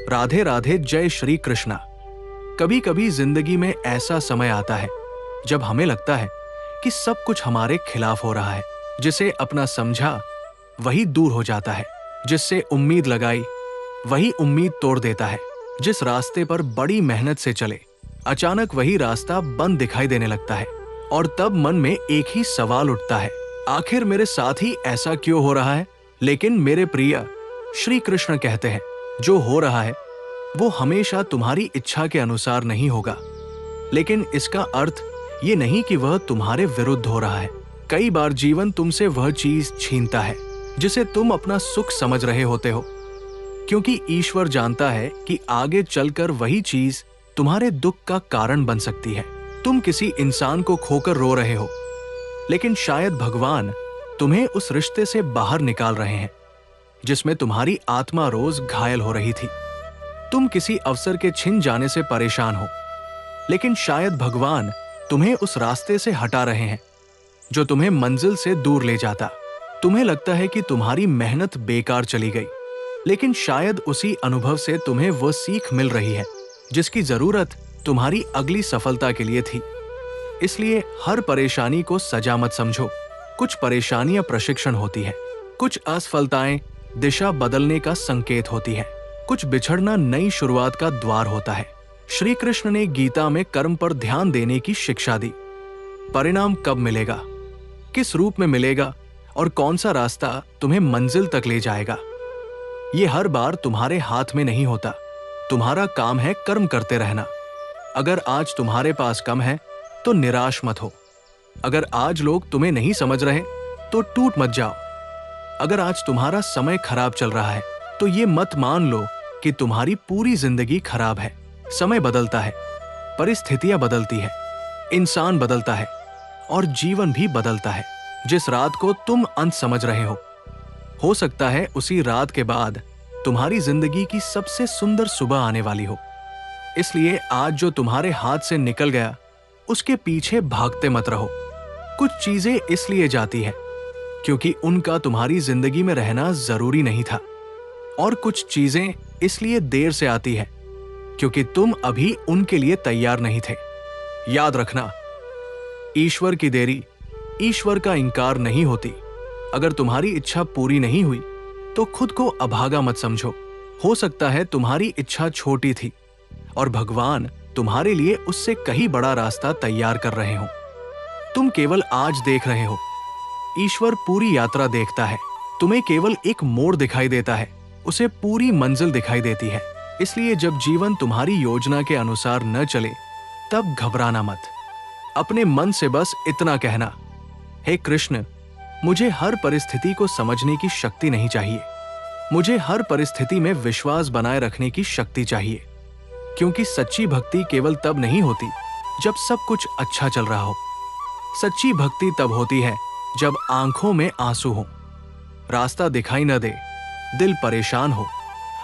राधे राधे, जय श्री कृष्णा। कभी कभी जिंदगी में ऐसा समय आता है जब हमें लगता है कि सब कुछ हमारे खिलाफ हो रहा है। जिसे अपना समझा वही दूर हो जाता है, जिससे उम्मीद लगाई वही उम्मीद तोड़ देता है। जिस रास्ते पर बड़ी मेहनत से चले, अचानक वही रास्ता बंद दिखाई देने लगता है। और तब मन में एक ही सवाल उठता है, आखिर मेरे साथ ही ऐसा क्यों हो रहा है? लेकिन मेरे प्रिय, श्री कृष्ण कहते हैं, जो हो रहा है वो हमेशा तुम्हारी इच्छा के अनुसार नहीं होगा, लेकिन इसका अर्थ ये नहीं कि वह तुम्हारे विरुद्ध हो रहा है। कई बार जीवन तुमसे वह चीज छीनता है जिसे तुम अपना सुख समझ रहे होते हो, क्योंकि ईश्वर जानता है कि आगे चलकर वही चीज तुम्हारे दुख का कारण बन सकती है। तुम किसी इंसान को खोकर रो रहे हो, लेकिन शायद भगवान तुम्हें उस रिश्ते से बाहर निकाल रहे हैं जिसमें तुम्हारी आत्मा रोज घायल हो रही थी। तुम किसी अवसर के छिन जाने से परेशान हो, लेकिन शायद भगवान तुम्हें उस रास्ते से हटा रहे हैं जो तुम्हें मंजिल से दूर ले जाता। तुम्हें लगता है कि तुम्हारी मेहनत बेकार चली गई, लेकिन शायद उसी अनुभव से तुम्हें वो सीख मिल रही है जिसकी जरूरत तुम्हारी अगली सफलता के लिए थी। इसलिए हर परेशानी को सजा मत समझो। कुछ परेशानियां प्रशिक्षण होती है, कुछ असफलताएं दिशा बदलने का संकेत होती है, कुछ बिछड़ना नई शुरुआत का द्वार होता है। श्री कृष्ण ने गीता में कर्म पर ध्यान देने की शिक्षा दी। परिणाम कब मिलेगा, किस रूप में मिलेगा और कौन सा रास्ता तुम्हें मंजिल तक ले जाएगा, ये हर बार तुम्हारे हाथ में नहीं होता। तुम्हारा काम है कर्म करते रहना। अगर आज तुम्हारे पास कम है तो निराश मत हो। अगर आज लोग तुम्हें नहीं समझ रहे तो टूट मत जाओ। अगर आज तुम्हारा समय खराब चल रहा है तो ये मत मान लो कि तुम्हारी पूरी जिंदगी खराब है। समय बदलता है, परिस्थितियां बदलती है, इंसान बदलता है और जीवन भी बदलता है। जिस रात को तुम अंत समझ रहे हो सकता है उसी रात के बाद तुम्हारी जिंदगी की सबसे सुंदर सुबह आने वाली हो। इसलिए आज जो तुम्हारे हाथ से निकल गया उसके पीछे भागते मत रहो। कुछ चीजें इसलिए जाती है क्योंकि उनका तुम्हारी जिंदगी में रहना जरूरी नहीं था, और कुछ चीजें इसलिए देर से आती है क्योंकि तुम अभी उनके लिए तैयार नहीं थे। याद रखना, ईश्वर की देरी ईश्वर का इंकार नहीं होती। अगर तुम्हारी इच्छा पूरी नहीं हुई तो खुद को अभागा मत समझो। हो सकता है तुम्हारी इच्छा छोटी थी और भगवान तुम्हारे लिए उससे कहीं बड़ा रास्ता तैयार कर रहे हो। तुम केवल आज देख रहे हो, ईश्वर पूरी यात्रा देखता है। तुम्हें केवल एक मोड़ दिखाई देता है, उसे पूरी मंजिल दिखाई देती है। इसलिए जब जीवन तुम्हारी योजना के अनुसार न चले तब घबराना मत। अपने मन से बस इतना कहना, हे कृष्ण, मुझे हर परिस्थिति को समझने की शक्ति नहीं चाहिए, मुझे हर परिस्थिति में विश्वास बनाए रखने की शक्ति चाहिए। क्योंकि सच्ची भक्ति केवल तब नहीं होती जब सब कुछ अच्छा चल रहा हो। सच्ची भक्ति तब होती है जब आंखों में आंसू हो, रास्ता दिखाई न दे, दिल परेशान हो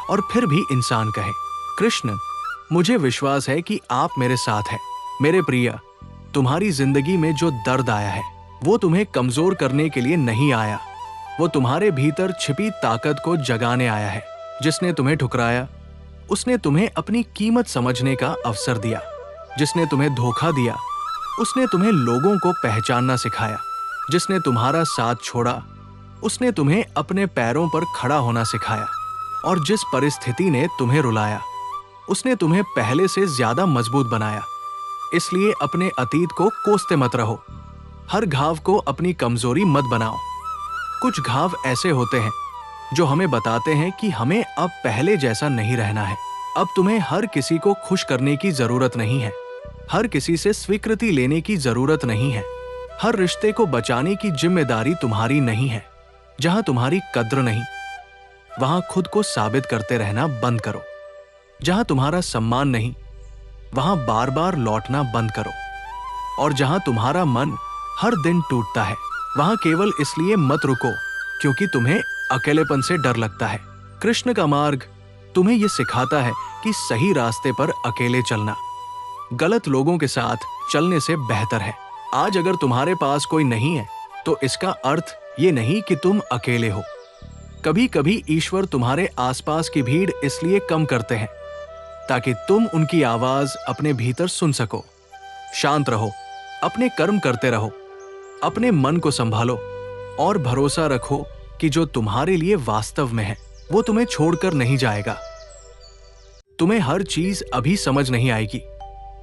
और फिर भी इंसान कहे, कृष्ण, मुझे विश्वास है कि आप मेरे साथ हैं। मेरे प्रिय, तुम्हारी जिंदगी में जो दर्द आया है वो तुम्हें कमजोर करने के लिए नहीं आया, वो तुम्हारे भीतर छिपी ताकत को जगाने आया है। जिसने तुम्हें ठुकराया उसने तुम्हें अपनी कीमत समझने का अवसर दिया। जिसने तुम्हें धोखा दिया उसने तुम्हें लोगों को पहचानना सिखाया। जिसने तुम्हारा साथ छोड़ा उसने तुम्हें अपने पैरों पर खड़ा होना सिखाया। और जिस परिस्थिति ने तुम्हें रुलाया उसने तुम्हें पहले से ज्यादा मजबूत बनाया। इसलिए अपने अतीत को कोसते मत रहो, हर घाव को अपनी कमजोरी मत बनाओ। कुछ घाव ऐसे होते हैं जो हमें बताते हैं कि हमें अब पहले जैसा नहीं रहना है। अब तुम्हें हर किसी को खुश करने की जरूरत नहीं है, हर किसी से स्वीकृति लेने की जरूरत नहीं है। हर रिश्ते को बचाने की जिम्मेदारी तुम्हारी नहीं है। जहां तुम्हारी कद्र नहीं वहां खुद को साबित करते रहना बंद करो। जहां तुम्हारा सम्मान नहीं वहां बार बार लौटना बंद करो। और जहां तुम्हारा मन हर दिन टूटता है वहां केवल इसलिए मत रुको क्योंकि तुम्हें अकेलेपन से डर लगता है। कृष्ण का मार्ग तुम्हें यह सिखाता है कि सही रास्ते पर अकेले चलना गलत लोगों के साथ चलने से बेहतर है। आज अगर तुम्हारे पास कोई नहीं है तो इसका अर्थ ये नहीं कि तुम अकेले हो। कभी कभी ईश्वर तुम्हारे आसपास की भीड़ इसलिए कम करते हैं ताकि तुम उनकी आवाज अपने भीतर सुन सको। शांत रहो, अपने कर्म करते रहो, अपने मन को संभालो और भरोसा रखो कि जो तुम्हारे लिए वास्तव में है वो तुम्हें छोड़कर नहीं जाएगा। तुम्हें हर चीज अभी समझ नहीं आएगी,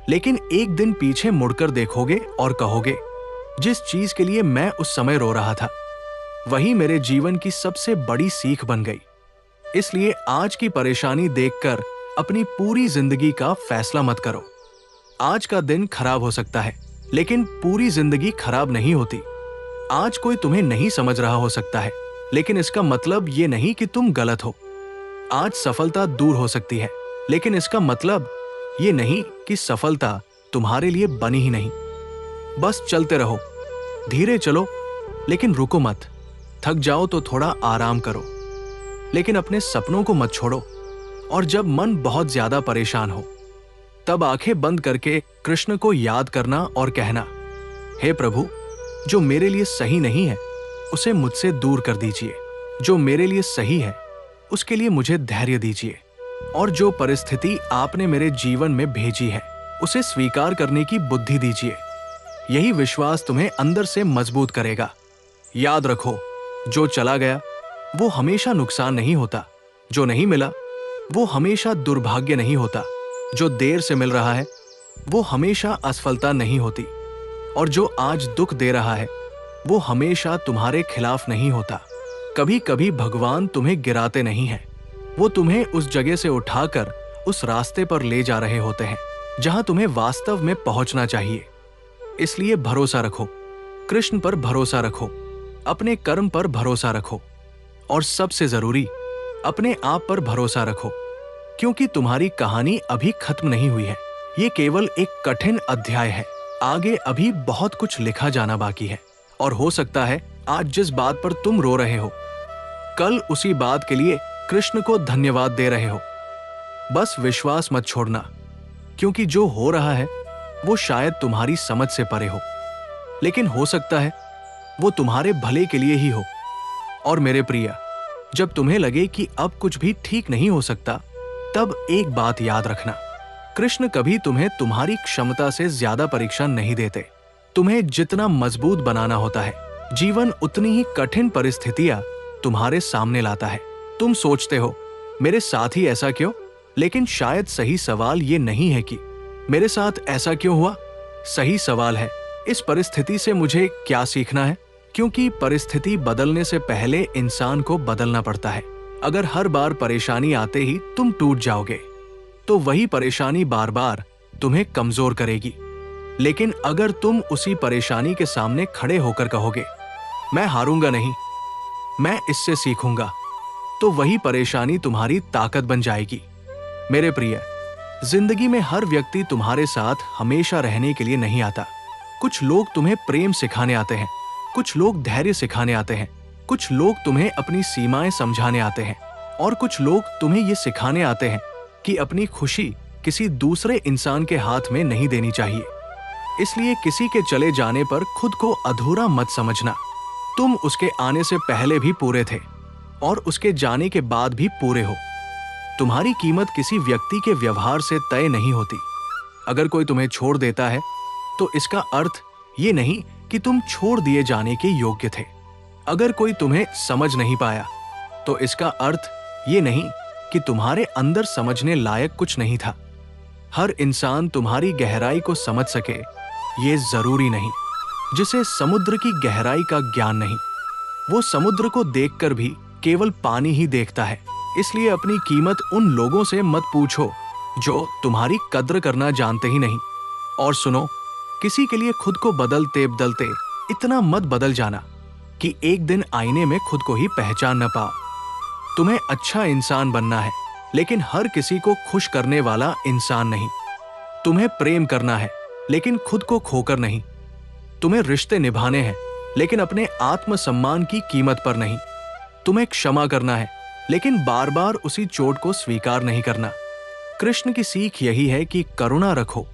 लेकिन एक दिन पीछे मुड़कर देखोगे और कहोगे, जिस चीज के लिए मैं उस समय रो रहा था वही मेरे जीवन की सबसे बड़ी सीख बन गई। इसलिए आज की परेशानी देखकर अपनी पूरी जिंदगी का फैसला मत करो। आज का दिन खराब हो सकता है, लेकिन पूरी जिंदगी खराब नहीं होती। आज कोई तुम्हें नहीं समझ रहा हो सकता है, लेकिन इसका मतलब ये नहीं कि तुम गलत हो। आज सफलता दूर हो सकती है, लेकिन इसका मतलब ये नहीं कि सफलता तुम्हारे लिए बनी ही नहीं। बस चलते रहो, धीरे चलो, लेकिन रुको मत। थक जाओ तो थोड़ा आराम करो, लेकिन अपने सपनों को मत छोड़ो। और जब मन बहुत ज्यादा परेशान हो, तब आंखें बंद करके कृष्ण को याद करना और कहना, हे प्रभु, जो मेरे लिए सही नहीं है उसे मुझसे दूर कर दीजिए। जो मेरे लिए सही है उसके लिए मुझे धैर्य दीजिए। और जो परिस्थिति आपने मेरे जीवन में भेजी है उसे स्वीकार करने की बुद्धि दीजिए। यही विश्वास तुम्हें अंदर से मजबूत करेगा। याद रखो, जो चला गया वो हमेशा नुकसान नहीं होता, जो नहीं मिला वो हमेशा दुर्भाग्य नहीं होता, जो देर से मिल रहा है वो हमेशा असफलता नहीं होती, और जो आज दुख दे रहा है वो हमेशा तुम्हारे खिलाफ नहीं होता। कभी कभी भगवान तुम्हें गिराते नहीं हैं, वो तुम्हें उस जगह से उठाकर उस रास्ते पर ले जा रहे होते हैं जहां तुम्हें वास्तव में पहुंचना चाहिए। इसलिए भरोसा रखो, कृष्ण पर भरोसा रखो, अपने कर्म पर भरोसा रखो, और सबसे जरूरी अपने आप पर भरोसा रखो, क्योंकि तुम्हारी कहानी अभी खत्म नहीं हुई है। ये केवल एक कठिन अध्याय है। आगे अभी बहुत कुछ लिखा जाना बाकी है, और हो सकता है आज जिस बात पर तुम रो रहे हो, कल उसी बात के लिए कृष्ण को धन्यवाद दे रहे हो। बस विश्वास मत छोड़ना, क्योंकि जो हो रहा है वो शायद तुम्हारी समझ से परे हो, लेकिन हो सकता है वो तुम्हारे भले के लिए ही हो। और मेरे प्रिय, जब तुम्हें लगे कि अब कुछ भी ठीक नहीं हो सकता, तब एक बात याद रखना, कृष्ण कभी तुम्हें तुम्हारी क्षमता से ज्यादा परीक्षा नहीं देते। तुम्हें जितना मजबूत बनाना होता है, जीवन उतनी ही कठिन परिस्थितियां तुम्हारे सामने लाता है। तुम सोचते हो, मेरे साथ ही ऐसा क्यों? लेकिन शायद सही सवाल ये नहीं है कि मेरे साथ ऐसा क्यों हुआ। सही सवाल है, इस परिस्थिति से मुझे क्या सीखना है? क्योंकि परिस्थिति बदलने से पहले इंसान को बदलना पड़ता है। अगर हर बार परेशानी आते ही तुम टूट जाओगे, तो वही परेशानी बार बार तुम्हें कमजोर करेगी। लेकिन अगर तुम उसी परेशानी के सामने खड़े होकर कहोगे, मैं हारूंगा नहीं, मैं इससे सीखूंगा, तो वही परेशानी तुम्हारी ताकत बन जाएगी। मेरे प्रिय, जिंदगी में हर व्यक्ति तुम्हारे साथ हमेशा रहने के लिए नहीं आता। कुछ लोग तुम्हें प्रेम सिखाने आते हैं, कुछ लोग धैर्य सिखाने आते हैं, कुछ लोग तुम्हें अपनी सीमाएं समझाने आते हैं, और कुछ लोग तुम्हें ये सिखाने आते हैं कि अपनी खुशी किसी दूसरे इंसान के हाथ में नहीं देनी चाहिए। इसलिए किसी के चले जाने पर खुद को अधूरा मत समझना। तुम उसके आने से पहले भी पूरे थे और उसके जाने के बाद भी पूरे हो। तुम्हारी कीमत किसी व्यक्ति के व्यवहार से तय नहीं होती। अगर कोई तुम्हें छोड़ देता है तो इसका अर्थ ये नहीं कि तुम छोड़ दिए जाने के योग्य थे। अगर कोई तुम्हें समझ नहीं पाया तो इसका अर्थ ये नहीं कि तुम्हारे अंदर समझने लायक कुछ नहीं था। हर इंसान तुम्हारी गहराई को समझ सके ये जरूरी नहीं। जिसे समुद्र की गहराई का ज्ञान नहीं, वो समुद्र को देखकर भी केवल पानी ही देखता है। इसलिए अपनी कीमत उन लोगों से मत पूछो जो तुम्हारी कद्र करना जानते ही नहीं। और सुनो, किसी के लिए खुद को बदलते बदलते इतना मत बदल जाना कि एक दिन आईने में खुद को ही पहचान न पाओ। तुम्हें अच्छा इंसान बनना है, लेकिन हर किसी को खुश करने वाला इंसान नहीं। तुम्हें प्रेम करना है, लेकिन खुद को खोकर नहीं। तुम्हें रिश्ते निभाने हैं, लेकिन अपने आत्मसम्मान की कीमत पर नहीं। तुम्हें क्षमा करना है, लेकिन बार बार उसी चोट को स्वीकार नहीं करना। कृष्ण की सीख यही है कि करुणा रखो,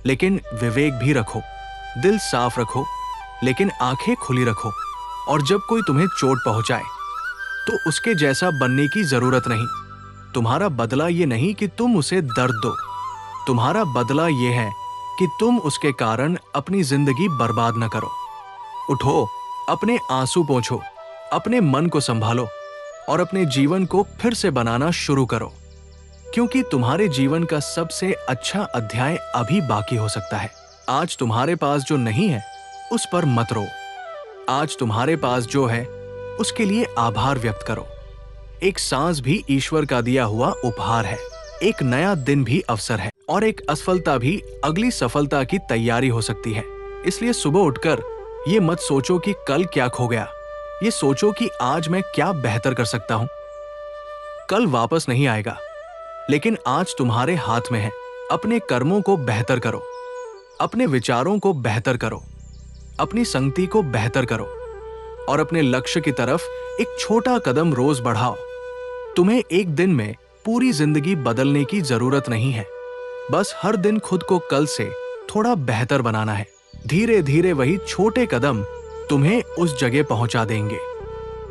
लेकिन विवेक भी रखो। दिल साफ रखो, लेकिन आंखें खुली रखो। और जब कोई तुम्हें चोट पहुंचाए तो उसके जैसा बनने की जरूरत नहीं। तुम्हारा बदला ये नहीं कि तुम उसे दर्द दो, तुम्हारा बदला ये है कि तुम उसके कारण अपनी जिंदगी बर्बाद न करो। उठो, अपने आंसू पोंछो, अपने मन को संभालो और अपने जीवन को फिर से बनाना शुरू करो, क्योंकि तुम्हारे जीवन का सबसे अच्छा अध्याय अभी बाकी हो सकता है। आज तुम्हारे पास जो नहीं है उस पर मत रो। आज तुम्हारे पास जो है उसके लिए आभार व्यक्त करो। एक सांस भी ईश्वर का दिया हुआ उपहार है, एक नया दिन भी अवसर है और एक असफलता भी अगली सफलता की तैयारी हो सकती है। इसलिए सुबह उठकर ये मत सोचो कि कल क्या खो गया, ये सोचो कि आज मैं क्या बेहतर कर सकता हूं। कल वापस नहीं आएगा, लेकिन आज तुम्हारे हाथ में है। अपने कर्मों को बेहतर करो, अपने विचारों को बेहतर करो, अपनी संगति को बेहतर करो और अपने लक्ष्य की तरफ एक छोटा कदम रोज बढ़ाओ। तुम्हें एक दिन में पूरी जिंदगी बदलने की जरूरत नहीं है, बस हर दिन खुद को कल से थोड़ा बेहतर बनाना है। धीरे धीरे वही छोटे कदम तुम्हें उस जगह पहुंचा देंगे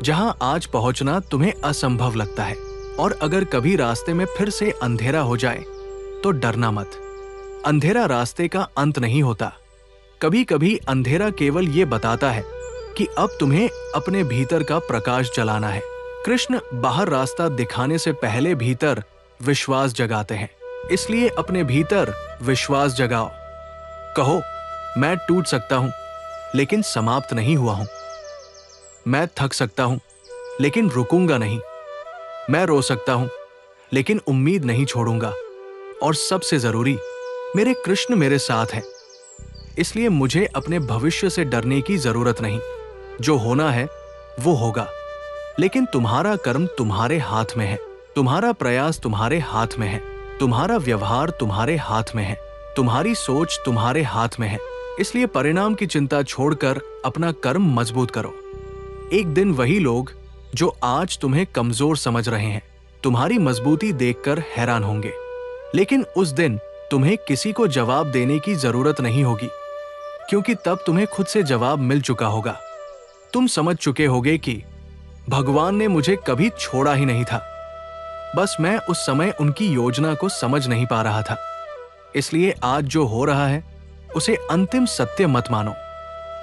जहां आज पहुंचना तुम्हें असंभव लगता है। और अगर कभी रास्ते में फिर से अंधेरा हो जाए तो डरना मत। अंधेरा रास्ते का अंत नहीं होता। कभी कभी अंधेरा केवल ये बताता है कि अब तुम्हें अपने भीतर का प्रकाश जलाना है। कृष्ण बाहर रास्ता दिखाने से पहले भीतर विश्वास जगाते हैं, इसलिए अपने भीतर विश्वास जगाओ। कहो, मैं टूट सकता हूं लेकिन समाप्त नहीं हुआ हूं। मैं थक सकता हूं लेकिन रुकूंगा नहीं। मैं रो सकता हूं लेकिन उम्मीद नहीं छोड़ूंगा। और सबसे जरूरी, मेरे कृष्ण मेरे साथ हैं, इसलिए मुझे अपने भविष्य से डरने की जरूरत नहीं। जो होना है वो होगा, लेकिन तुम्हारा कर्म तुम्हारे हाथ में है, तुम्हारा प्रयास तुम्हारे हाथ में है, तुम्हारा व्यवहार तुम्हारे हाथ में है, तुम्हारी सोच तुम्हारे हाथ में है। इसलिए परिणाम की चिंता छोड़कर अपना कर्म मजबूत करो। एक दिन वही लोग जो आज तुम्हें कमजोर समझ रहे हैं तुम्हारी मजबूती देखकर हैरान होंगे, लेकिन उस दिन तुम्हें किसी को जवाब देने की जरूरत नहीं होगी, क्योंकि तब तुम्हें खुद से जवाब मिल चुका होगा। तुम समझ चुके होगे कि भगवान ने मुझे कभी छोड़ा ही नहीं था, बस मैं उस समय उनकी योजना को समझ नहीं पा रहा था। इसलिए आज जो हो रहा है उसे अंतिम सत्य मत मानो।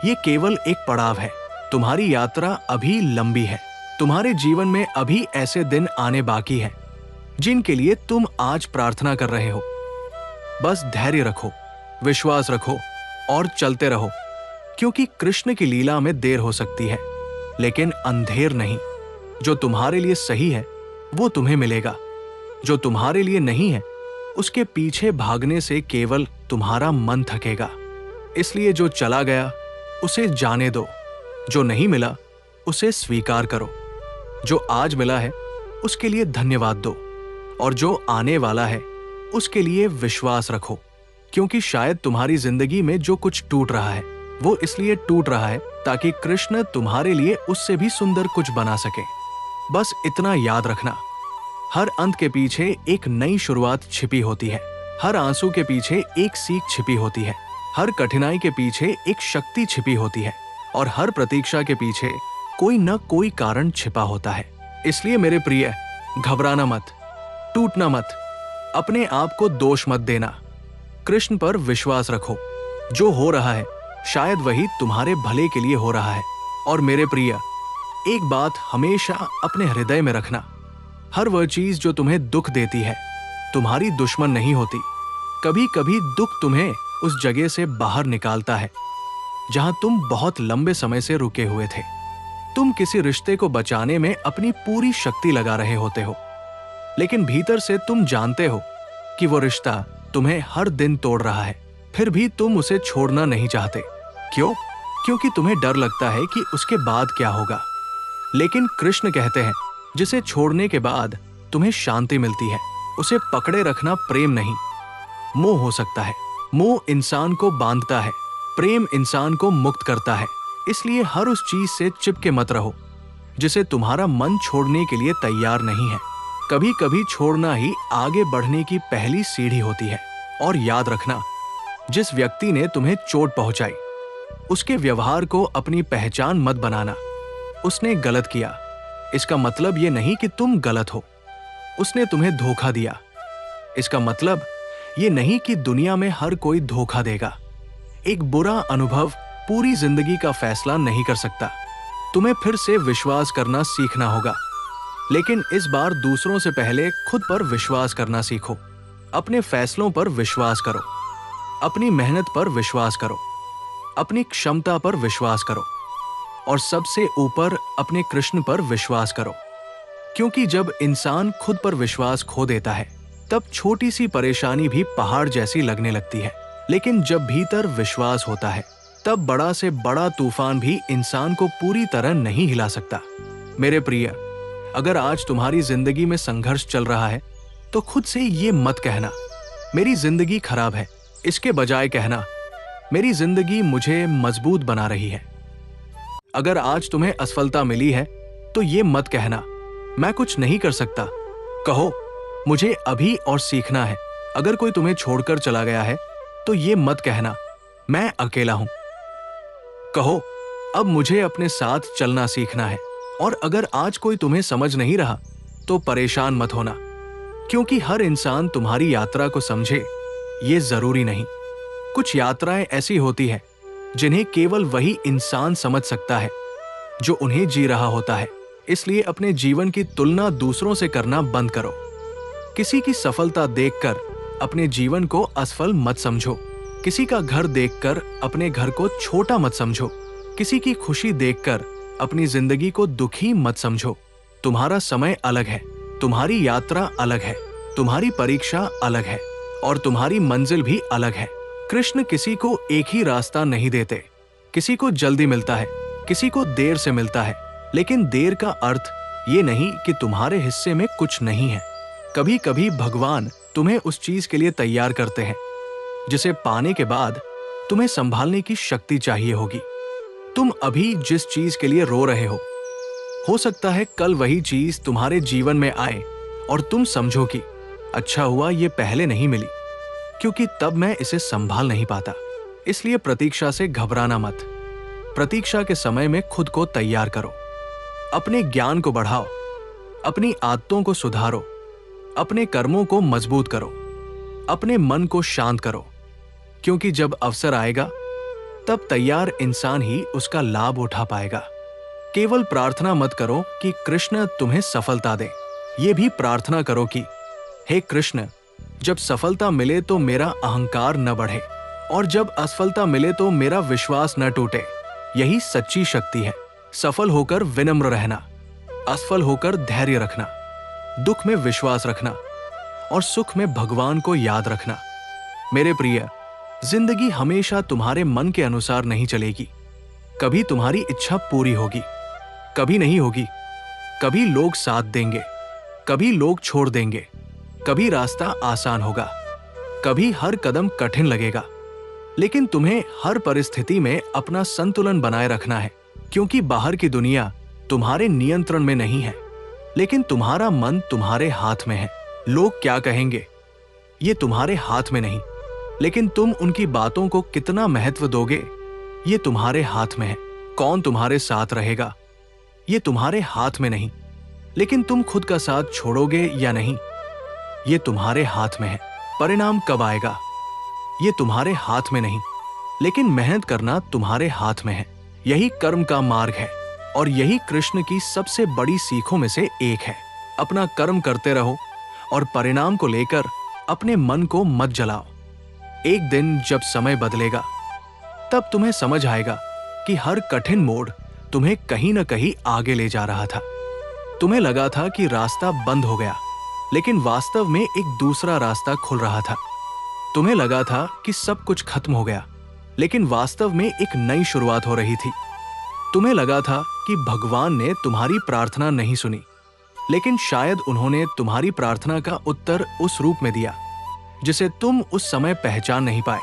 ये केवल एक पड़ाव है। तुम्हारी यात्रा अभी लंबी है। तुम्हारे जीवन में अभी ऐसे दिन आने बाकी हैं जिनके लिए तुम आज प्रार्थना कर रहे हो। बस धैर्य रखो, विश्वास रखो और चलते रहो, क्योंकि कृष्ण की लीला में देर हो सकती है लेकिन अंधेर नहीं। जो तुम्हारे लिए सही है वो तुम्हें मिलेगा, जो तुम्हारे लिए नहीं है उसके पीछे भागने से केवल तुम्हारा मन थकेगा। इसलिए जो चला गया उसे जाने दो, जो नहीं मिला उसे स्वीकार करो, जो आज मिला है उसके लिए धन्यवाद दो और जो आने वाला है उसके लिए विश्वास रखो, क्योंकि शायद तुम्हारी जिंदगी में जो कुछ टूट रहा है वो इसलिए टूट रहा है ताकि कृष्ण तुम्हारे लिए उससे भी सुंदर कुछ बना सके। बस इतना याद रखना, हर अंत के पीछे एक नई शुरुआत छिपी होती है, हर आंसू के पीछे एक सीख छिपी होती है, हर कठिनाई के पीछे एक शक्ति छिपी होती है और हर प्रतीक्षा के पीछे कोई न कोई कारण छिपा होता है। इसलिए मेरे प्रिय, घबराना मत, टूटना मत, अपने आप को दोष मत देना, कृष्ण पर विश्वास रखो। जो हो रहा है शायद वही तुम्हारे भले के लिए हो रहा है। और मेरे प्रिय, एक बात हमेशा अपने हृदय में रखना, हर वह चीज जो तुम्हें दुख देती है तुम्हारी दुश्मन नहीं होती। कभी कभी दुख तुम्हें उस जगह से बाहर निकालता है जहां तुम बहुत लंबे समय से रुके हुए थे। तुम किसी रिश्ते को बचाने में अपनी पूरी शक्ति लगा रहे होते हो, लेकिन भीतर से तुम जानते हो कि वो रिश्ता तुम्हें हर दिन तोड़ रहा है, फिर भी तुम उसे छोड़ना नहीं चाहते। क्यों? क्योंकि तुम्हें डर लगता है कि उसके बाद क्या होगा। लेकिन कृष्ण कहते हैं, जिसे छोड़ने के बाद तुम्हें शांति मिलती है उसे पकड़े रखना प्रेम नहीं, मोह हो सकता है। मोह इंसान को बांधता है, प्रेम इंसान को मुक्त करता है। इसलिए हर उस चीज से चिपके मत रहो जिसे तुम्हारा मन छोड़ने के लिए तैयार नहीं है। कभी कभी छोड़ना ही आगे बढ़ने की पहली सीढ़ी होती है। और याद रखना, जिस व्यक्ति ने तुम्हें चोट पहुंचाई उसके व्यवहार को अपनी पहचान मत बनाना। उसने गलत किया, इसका मतलब ये नहीं कि तुम गलत हो, उसने तुम्हें धोखा दिया। इसका मतलब ये नहीं कि दुनिया में हर कोई धोखा देगा। एक बुरा अनुभव पूरी जिंदगी का फैसला नहीं कर सकता। तुम्हें फिर से विश्वास करना सीखना होगा, लेकिन इस बार दूसरों से पहले खुद पर विश्वास करना सीखो। अपने फैसलों पर विश्वास करो, अपनी मेहनत पर विश्वास करो, अपनी क्षमता पर विश्वास करो और सबसे ऊपर अपने कृष्ण पर विश्वास करो। क्योंकि जब इंसान खुद पर विश्वास खो देता है, तब छोटी सी परेशानी भी पहाड़ जैसी लगने लगती है। लेकिन जब भीतर विश्वास होता है, तब बड़ा से बड़ा तूफान भी इंसान को पूरी तरह नहीं हिला सकता। मेरे प्रिय, अगर आज तुम्हारी जिंदगी में संघर्ष चल रहा है, तो खुद से ये मत कहना मेरी जिंदगी खराब है। इसके बजाय कहना मेरी जिंदगी मुझे मजबूत बना रही है। अगर आज तुम्हें असफलता मिली है, तो ये मत कहना मैं कुछ नहीं कर सकता। कहो मुझे अभी और सीखना है। अगर कोई तुम्हें छोड़कर चला गया है, तो ये मत कहना मैं अकेला हूं। कहो अब मुझे अपने साथ चलना सीखना है। और अगर आज कोई तुम्हें समझ नहीं रहा, तो परेशान मत होना, क्योंकि हर इंसान तुम्हारी यात्रा को समझे ये जरूरी नहीं। कुछ यात्राएं ऐसी होती है जिन्हें केवल वही इंसान समझ सकता है जो उन्हें जी रहा होता है। इसलिए अपने जीवन की तुलना दूसरों से करना बंद करो। किसी की सफलता देखकर अपने जीवन को असफल मत समझो। किसी का घर देखकर अपने घर को छोटा मत समझो। किसी की खुशी देखकर अपनी जिंदगी को दुखी मत समझो। तुम्हारा समय अलग है, तुम्हारी यात्रा अलग है, तुम्हारी परीक्षा अलग है और तुम्हारी मंजिल भी अलग है। कृष्ण किसी को एक ही रास्ता नहीं देते। किसी को जल्दी मिलता है, किसी को देर से मिलता है। लेकिन देर का अर्थ ये नहीं कि तुम्हारे हिस्से में कुछ नहीं है। कभी कभी भगवान तुम्हें उस चीज के लिए तैयार करते हैं जिसे पाने के बाद तुम्हें संभालने की शक्ति चाहिए होगी। तुम अभी जिस चीज के लिए रो रहे हो सकता है कल वही चीज तुम्हारे जीवन में आए और तुम समझो कि अच्छा हुआ ये पहले नहीं मिली, क्योंकि तब मैं इसे संभाल नहीं पाता। इसलिए प्रतीक्षा से घबराना मत। प्रतीक्षा के समय में खुद को तैयार करो। अपने ज्ञान को बढ़ाओ, अपनी आदतों को सुधारो, अपने कर्मों को मजबूत करो, अपने मन को शांत करो, क्योंकि जब अवसर आएगा तब तैयार इंसान ही उसका लाभ उठा पाएगा। केवल प्रार्थना मत करो कि कृष्ण तुम्हें सफलता दे। ये भी प्रार्थना करो कि हे कृष्ण, जब सफलता मिले तो मेरा अहंकार न बढ़े और जब असफलता मिले तो मेरा विश्वास न टूटे। यही सच्ची शक्ति है। सफल होकर विनम्र रहना, असफल होकर धैर्य रखना, दुख में विश्वास रखना और सुख में भगवान को याद रखना। मेरे प्रिय, जिंदगी हमेशा तुम्हारे मन के अनुसार नहीं चलेगी। कभी तुम्हारी इच्छा पूरी होगी, कभी नहीं होगी। कभी लोग साथ देंगे, कभी लोग छोड़ देंगे। कभी रास्ता आसान होगा, कभी हर कदम कठिन लगेगा। लेकिन तुम्हें हर परिस्थिति में अपना संतुलन बनाए रखना है, क्योंकि बाहर की दुनिया तुम्हारे नियंत्रण में नहीं है, लेकिन तुम्हारा मन तुम्हारे हाथ में है। लोग क्या कहेंगे ये तुम्हारे हाथ में नहीं, लेकिन तुम उनकी बातों को कितना महत्व दोगे ये तुम्हारे हाथ में है। कौन तुम्हारे साथ रहेगा ये तुम्हारे हाथ में नहीं, लेकिन तुम खुद का साथ छोड़ोगे या नहीं ये तुम्हारे हाथ में है। परिणाम कब आएगा ये तुम्हारे हाथ में नहीं, लेकिन मेहनत करना तुम्हारे हाथ में है। यही कर्म का मार्ग है और यही कृष्ण की सबसे बड़ी सीखों में से एक है। अपना कर्म करते रहो और परिणाम को लेकर अपने मन को मत जलाओ। एक दिन जब समय बदलेगा, तब तुम्हें समझ आएगा कि हर कठिन मोड़ तुम्हें कहीं न कहीं आगे ले जा रहा था। तुम्हें लगा था कि रास्ता बंद हो गया, लेकिन वास्तव में एक दूसरा रास्ता खुल रहा था। तुम्हें लगा था कि सब कुछ खत्म हो गया, लेकिन वास्तव में एक नई शुरुआत हो रही थी। तुम्हें लगा था कि भगवान ने तुम्हारी प्रार्थना नहीं सुनी, लेकिन शायद उन्होंने तुम्हारी प्रार्थना का उत्तर उस रूप में दिया जिसे तुम उस समय पहचान नहीं पाए।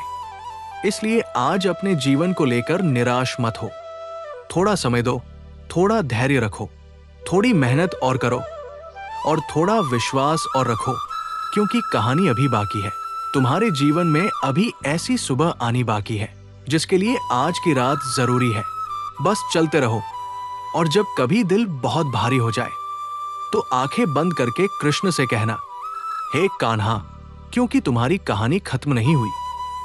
इसलिए आज अपने जीवन को लेकर निराश मत हो। थोड़ा समय दो, थोड़ा धैर्य रखो, थोड़ी मेहनत और करो और थोड़ा विश्वास और रखो, क्योंकि कहानी अभी बाकी है। तुम्हारे जीवन में अभी ऐसी सुबह आनी बाकी है जिसके लिए आज की रात जरूरी है। बस चलते रहो और जब कभी दिल बहुत भारी हो जाए तो आंखें बंद करके कृष्ण से कहना, हे कान्हा, क्योंकि तुम्हारी कहानी खत्म नहीं हुई।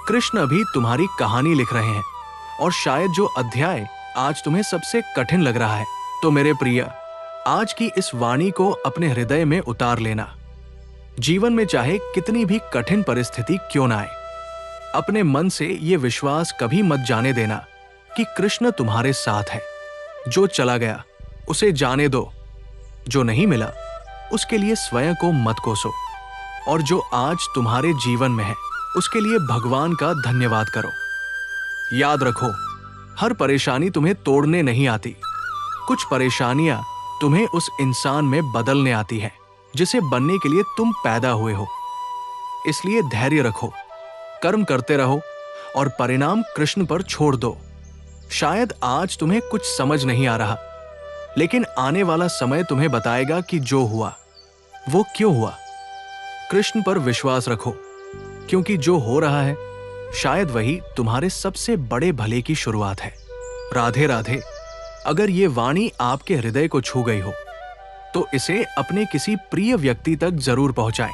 कृष्ण अभी तुम्हारी कहानी लिख रहे हैं और शायद जो अध्याय आज तुम्हें सबसे कठिन लग रहा है, तो मेरे प्रिय, आज की इस वाणी को अपने हृदय में उतार लेना। जीवन में चाहे कितनी भी कठिन परिस्थिति क्यों ना आए, अपने मन से ये विश्वास कभी मत जाने देना कि कृष्ण तुम्हारे साथ है। जो चला गया उसे जाने दो, जो नहीं मिला उसके लिए स्वयं को मत कोसो, और जो आज तुम्हारे जीवन में है उसके लिए भगवान का धन्यवाद करो। याद रखो, हर परेशानी तुम्हें तोड़ने नहीं आती। कुछ परेशानियां तुम्हें उस इंसान में बदलने आती हैं जिसे बनने के लिए तुम पैदा हुए हो। इसलिए धैर्य रखो, कर्म करते रहो और परिणाम कृष्ण पर छोड़ दो। शायद आज तुम्हें कुछ समझ नहीं आ रहा, लेकिन आने वाला समय तुम्हें बताएगा कि जो हुआ वो क्यों हुआ। कृष्ण पर विश्वास रखो, क्योंकि जो हो रहा है शायद वही तुम्हारे सबसे बड़े भले की शुरुआत है। राधे राधे। अगर ये वाणी आपके हृदय को छू गई हो तो इसे अपने किसी प्रिय व्यक्ति तक जरूर पहुंचाएं।